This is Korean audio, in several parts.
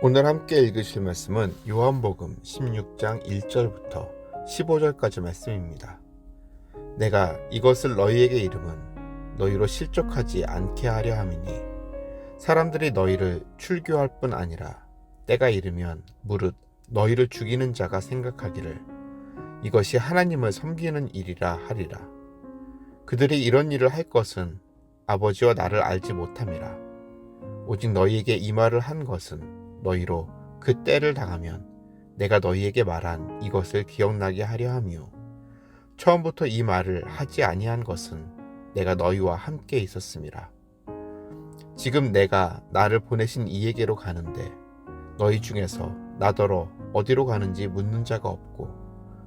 오늘 함께 읽으실 말씀은 요한복음 16장 1절부터 15절까지 말씀입니다. 내가 이것을 너희에게 이름은 너희로 실족하지 않게 하려 함이니 사람들이 너희를 출교할 뿐 아니라 때가 이르면 무릇 너희를 죽이는 자가 생각하기를 이것이 하나님을 섬기는 일이라 하리라. 그들이 이런 일을 할 것은 아버지와 나를 알지 못함이라. 오직 너희에게 이 말을 한 것은 너희로 그 때를 당하면 내가 너희에게 말한 이것을 기억나게 하려 함이요. 처음부터 이 말을 하지 아니한 것은 내가 너희와 함께 있었음이라. 지금 내가 나를 보내신 이에게로 가는데 너희 중에서 나더러 어디로 가는지 묻는 자가 없고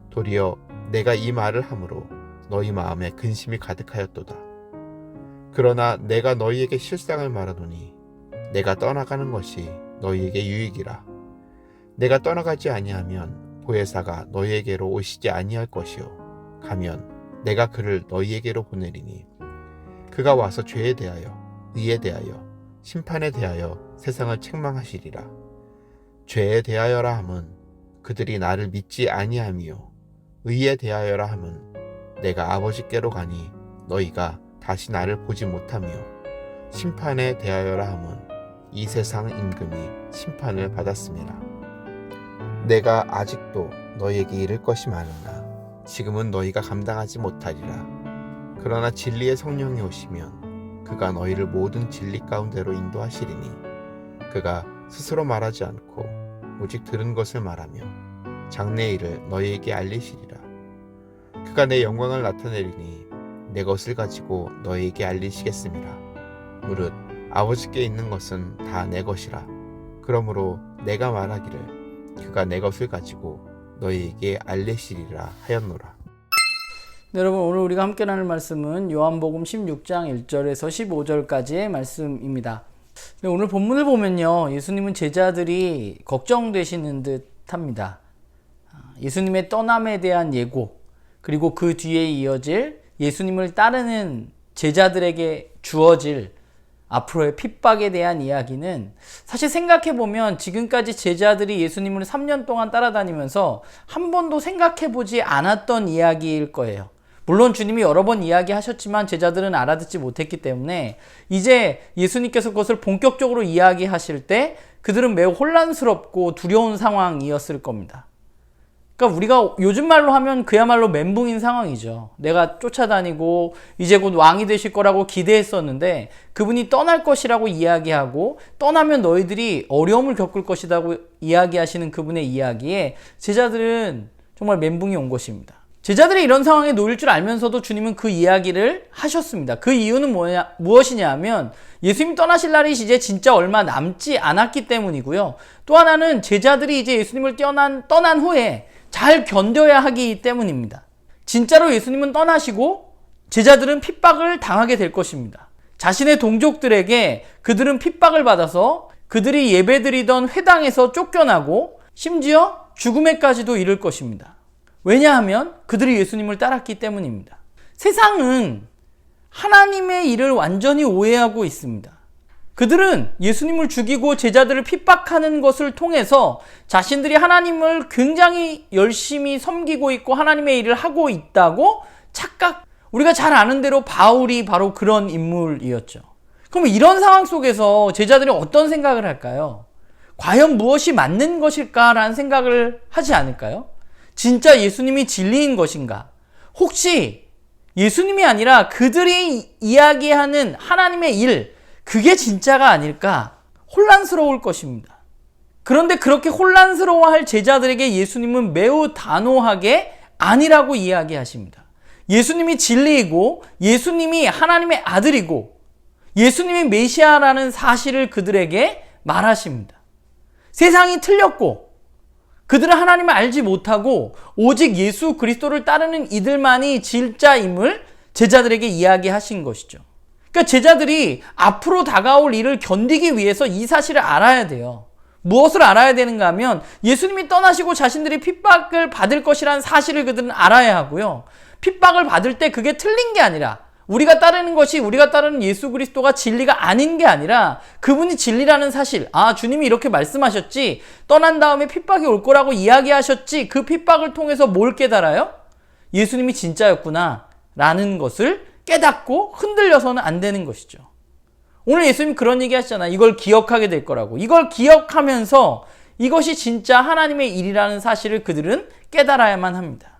도리어 내가 이 말을 함으로 너희 마음에 근심이 가득하였도다. 그러나 내가 너희에게 실상을 말하노니 내가 떠나가는 것이 너희에게 유익이라. 내가 떠나가지 아니하면 보혜사가 너희에게로 오시지 아니할 것이요 가면 내가 그를 너희에게로 보내리니 그가 와서 죄에 대하여 의에 대하여 심판에 대하여 세상을 책망하시리라. 죄에 대하여라 함은 그들이 나를 믿지 아니함이요 의에 대하여라 함은 내가 아버지께로 가니 너희가 다시 나를 보지 못하며 심판에 대하여라 함은 이 세상 임금이 심판을 받았음이라. 내가 아직도 너희에게 이를 것이 많으나 지금은 너희가 감당하지 못하리라. 그러나 진리의 성령이 오시면 그가 너희를 모든 진리 가운데로 인도하시리니 그가 스스로 말하지 않고 오직 들은 것을 말하며 장래 일을 너희에게 알리시리라. 그가 내 영광을 나타내리니 내 것을 가지고 너희에게 알리시겠음이라. 무릇 아버지께 있는 것은 다 내 것이라. 그러므로 내가 말하기를 그가 내 것을 가지고 너희에게 알리시리라 하였노라. 네, 여러분, 오늘 우리가 함께 나눌 말씀은 요한복음 16장 1절에서 15절까지의 말씀입니다. 네, 오늘 본문을 보면요, 예수님은 제자들이 걱정되시는 듯 합니다. 예수님의 떠남에 대한 예고, 그리고 그 뒤에 이어질 예수님을 따르는 제자들에게 주어질 앞으로의 핍박에 대한 이야기는 사실 생각해보면 지금까지 제자들이 예수님을 3년 동안 따라다니면서 한 번도 생각해보지 않았던 이야기일 거예요. 물론 주님이 여러 번 이야기하셨지만 제자들은 알아듣지 못했기 때문에 이제 예수님께서 그것을 본격적으로 이야기하실 때 그들은 매우 혼란스럽고 두려운 상황이었을 겁니다. 그러니까 우리가 요즘 말로 하면 그야말로 멘붕인 상황이죠. 내가 쫓아다니고 이제 곧 왕이 되실 거라고 기대했었는데 그분이 떠날 것이라고 이야기하고 떠나면 너희들이 어려움을 겪을 것이라고 이야기하시는 그분의 이야기에 제자들은 정말 멘붕이 온 것입니다. 제자들이 이런 상황에 놓일 줄 알면서도 주님은 그 이야기를 하셨습니다. 그 이유는 무엇이냐 하면 예수님이 떠나실 날이 이제 진짜 얼마 남지 않았기 때문이고요. 또 하나는 제자들이 이제 예수님을 떠난 후에 잘 견뎌야 하기 때문입니다. 진짜로 예수님은 떠나시고 제자들은 핍박을 당하게 될 것입니다. 자신의 동족들에게 그들은 핍박을 받아서 그들이 예배드리던 회당에서 쫓겨나고 심지어 죽음에까지도 이를 것입니다. 왜냐하면 그들이 예수님을 따랐기 때문입니다. 세상은 하나님의 일을 완전히 오해하고 있습니다. 그들은 예수님을 죽이고 제자들을 핍박하는 것을 통해서 자신들이 하나님을 굉장히 열심히 섬기고 있고 하나님의 일을 하고 있다고 우리가 잘 아는 대로 바울이 바로 그런 인물이었죠. 그럼 이런 상황 속에서 제자들이 어떤 생각을 할까요? 과연 무엇이 맞는 것일까라는 생각을 하지 않을까요? 진짜 예수님이 진리인 것인가? 혹시 예수님이 아니라 그들이 이야기하는 하나님의 일, 그게 진짜가 아닐까 혼란스러울 것입니다. 그런데 그렇게 혼란스러워할 제자들에게 예수님은 매우 단호하게 아니라고 이야기하십니다. 예수님이 진리이고 예수님이 하나님의 아들이고 예수님이 메시아라는 사실을 그들에게 말하십니다. 세상이 틀렸고 그들은 하나님을 알지 못하고 오직 예수 그리스도를 따르는 이들만이 진짜임을 제자들에게 이야기하신 것이죠. 그러니까 제자들이 앞으로 다가올 일을 견디기 위해서 이 사실을 알아야 돼요. 무엇을 알아야 되는가 하면 예수님이 떠나시고 자신들이 핍박을 받을 것이라는 사실을 그들은 알아야 하고요. 핍박을 받을 때 그게 틀린 게 아니라 우리가 따르는 것이 우리가 따르는 예수 그리스도가 진리가 아닌 게 아니라 그분이 진리라는 사실, 주님이 이렇게 말씀하셨지, 떠난 다음에 핍박이 올 거라고 이야기하셨지, 그 핍박을 통해서 뭘 깨달아요? 예수님이 진짜였구나 라는 것을 깨닫고 흔들려서는 안 되는 것이죠. 오늘 예수님 그런 얘기 하시잖아요. 이걸 기억하게 될 거라고. 이걸 기억하면서 이것이 진짜 하나님의 일이라는 사실을 그들은 깨달아야만 합니다.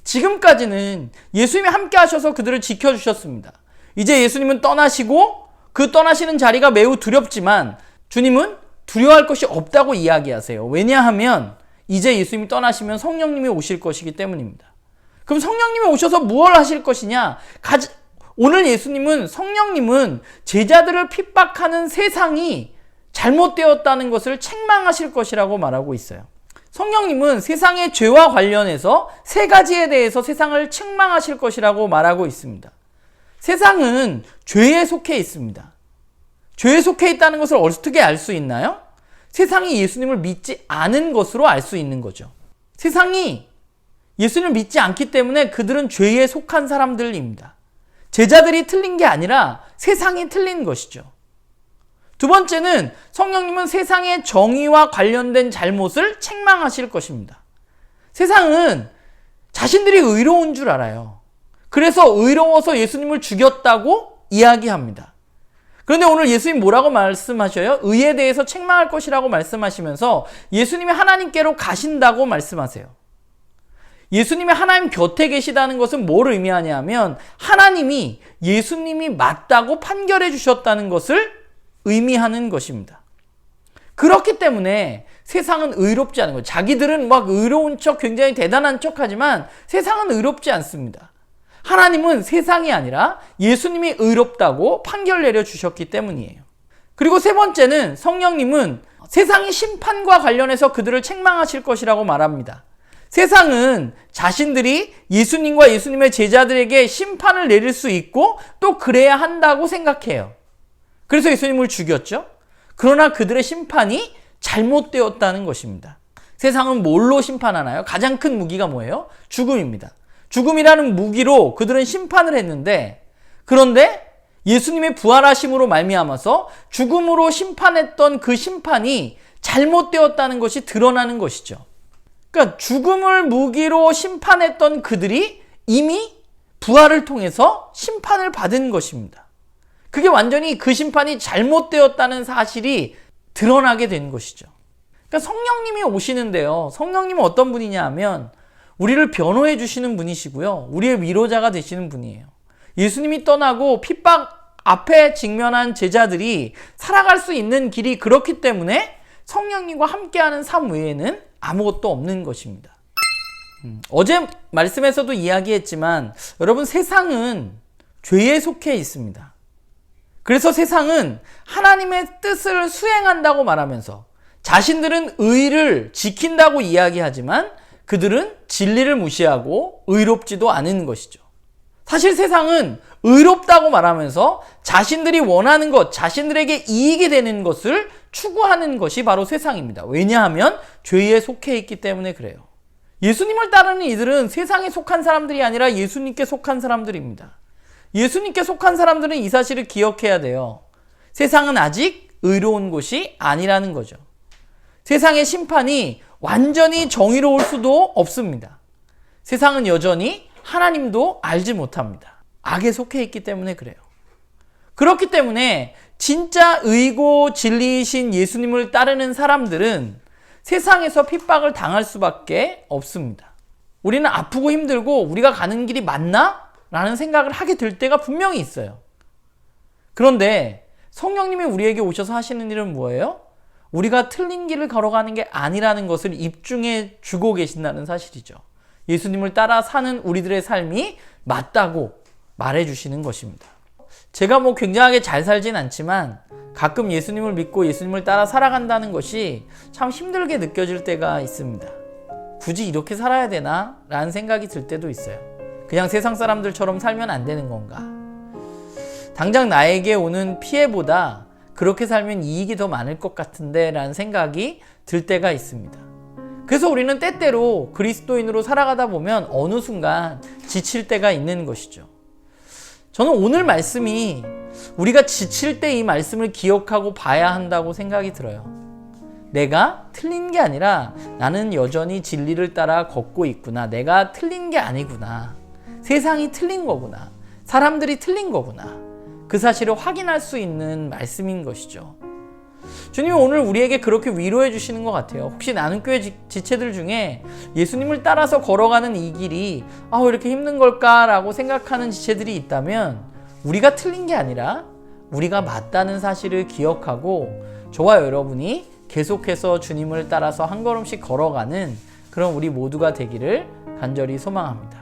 지금까지는 예수님이 함께 하셔서 그들을 지켜주셨습니다. 이제 예수님은 떠나시고 그 떠나시는 자리가 매우 두렵지만 주님은 두려워할 것이 없다고 이야기하세요. 왜냐하면 이제 예수님이 떠나시면 성령님이 오실 것이기 때문입니다. 그럼 성령님이 오셔서 무엇을 하실 것이냐? 오늘 성령님은 제자들을 핍박하는 세상이 잘못되었다는 것을 책망하실 것이라고 말하고 있어요. 성령님은 세상의 죄와 관련해서 세 가지에 대해서 세상을 책망하실 것이라고 말하고 있습니다. 세상은 죄에 속해 있습니다. 죄에 속해 있다는 것을 어떻게 알 수 있나요? 세상이 예수님을 믿지 않은 것으로 알 수 있는 거죠. 세상이 예수님을 믿지 않기 때문에 그들은 죄에 속한 사람들입니다. 제자들이 틀린 게 아니라 세상이 틀린 것이죠. 두 번째는 성령님은 세상의 정의와 관련된 잘못을 책망하실 것입니다. 세상은 자신들이 의로운 줄 알아요. 그래서 의로워서 예수님을 죽였다고 이야기합니다. 그런데 오늘 예수님 뭐라고 말씀하셔요? 의에 대해서 책망할 것이라고 말씀하시면서 예수님이 하나님께로 가신다고 말씀하세요. 예수님이 하나님 곁에 계시다는 것은 뭘 의미하냐면 하나님이 예수님이 맞다고 판결해 주셨다는 것을 의미하는 것입니다. 그렇기 때문에 세상은 의롭지 않은 거예요. 자기들은 막 의로운 척, 굉장히 대단한 척 하지만 세상은 의롭지 않습니다. 하나님은 세상이 아니라 예수님이 의롭다고 판결 내려주셨기 때문이에요. 그리고 세 번째는 성령님은 세상의 심판과 관련해서 그들을 책망하실 것이라고 말합니다. 세상은 자신들이 예수님과 예수님의 제자들에게 심판을 내릴 수 있고 또 그래야 한다고 생각해요. 그래서 예수님을 죽였죠. 그러나 그들의 심판이 잘못되었다는 것입니다. 세상은 뭘로 심판하나요? 가장 큰 무기가 뭐예요? 죽음입니다. 죽음이라는 무기로 그들은 심판을 했는데, 그런데 예수님의 부활하심으로 말미암아서 죽음으로 심판했던 그 심판이 잘못되었다는 것이 드러나는 것이죠. 그러니까 죽음을 무기로 심판했던 그들이 이미 부활을 통해서 심판을 받은 것입니다. 그게 완전히 그 심판이 잘못되었다는 사실이 드러나게 된 것이죠. 그러니까 성령님이 오시는데요. 성령님은 어떤 분이냐 하면 우리를 변호해 주시는 분이시고요. 우리의 위로자가 되시는 분이에요. 예수님이 떠나고 핍박 앞에 직면한 제자들이 살아갈 수 있는 길이 그렇기 때문에 성령님과 함께하는 삶 외에는 아무것도 없는 것입니다. 어제 말씀에서도 이야기했지만 여러분, 세상은 죄에 속해 있습니다. 그래서 세상은 하나님의 뜻을 수행한다고 말하면서 자신들은 의를 지킨다고 이야기하지만 그들은 진리를 무시하고 의롭지도 않은 것이죠. 사실 세상은 의롭다고 말하면서 자신들이 원하는 것, 자신들에게 이익이 되는 것을 추구하는 것이 바로 세상입니다. 왜냐하면 죄에 속해 있기 때문에 그래요. 예수님을 따르는 이들은 세상에 속한 사람들이 아니라 예수님께 속한 사람들입니다. 예수님께 속한 사람들은 이 사실을 기억해야 돼요. 세상은 아직 의로운 곳이 아니라는 거죠. 세상의 심판이 완전히 정의로울 수도 없습니다. 세상은 여전히 하나님도 알지 못합니다. 악에 속해 있기 때문에 그래요. 그렇기 때문에 진짜 의고 진리이신 예수님을 따르는 사람들은 세상에서 핍박을 당할 수밖에 없습니다. 우리는 아프고 힘들고 우리가 가는 길이 맞나? 라는 생각을 하게 될 때가 분명히 있어요. 그런데 성령님이 우리에게 오셔서 하시는 일은 뭐예요? 우리가 틀린 길을 걸어가는 게 아니라는 것을 입증해 주고 계신다는 사실이죠. 예수님을 따라 사는 우리들의 삶이 맞다고 말해 주시는 것입니다. 제가 굉장하게 잘 살진 않지만 가끔 예수님을 믿고 예수님을 따라 살아간다는 것이 참 힘들게 느껴질 때가 있습니다. 굳이 이렇게 살아야 되나? 라는 생각이 들 때도 있어요. 그냥 세상 사람들처럼 살면 안 되는 건가? 당장 나에게 오는 피해보다 그렇게 살면 이익이 더 많을 것 같은데 라는 생각이 들 때가 있습니다. 그래서 우리는 때때로 그리스도인으로 살아가다 보면 어느 순간 지칠 때가 있는 것이죠. 저는 오늘 말씀이 우리가 지칠 때 이 말씀을 기억하고 봐야 한다고 생각이 들어요. 내가 틀린 게 아니라 나는 여전히 진리를 따라 걷고 있구나. 내가 틀린 게 아니구나. 세상이 틀린 거구나. 사람들이 틀린 거구나. 그 사실을 확인할 수 있는 말씀인 것이죠. 주님이 오늘 우리에게 그렇게 위로해 주시는 것 같아요. 혹시 나는 교회 지체들 중에 예수님을 따라서 걸어가는 이 길이 왜 이렇게 힘든 걸까라고 생각하는 지체들이 있다면 우리가 틀린 게 아니라 우리가 맞다는 사실을 기억하고 저와 여러분이 계속해서 주님을 따라서 한 걸음씩 걸어가는 그런 우리 모두가 되기를 간절히 소망합니다.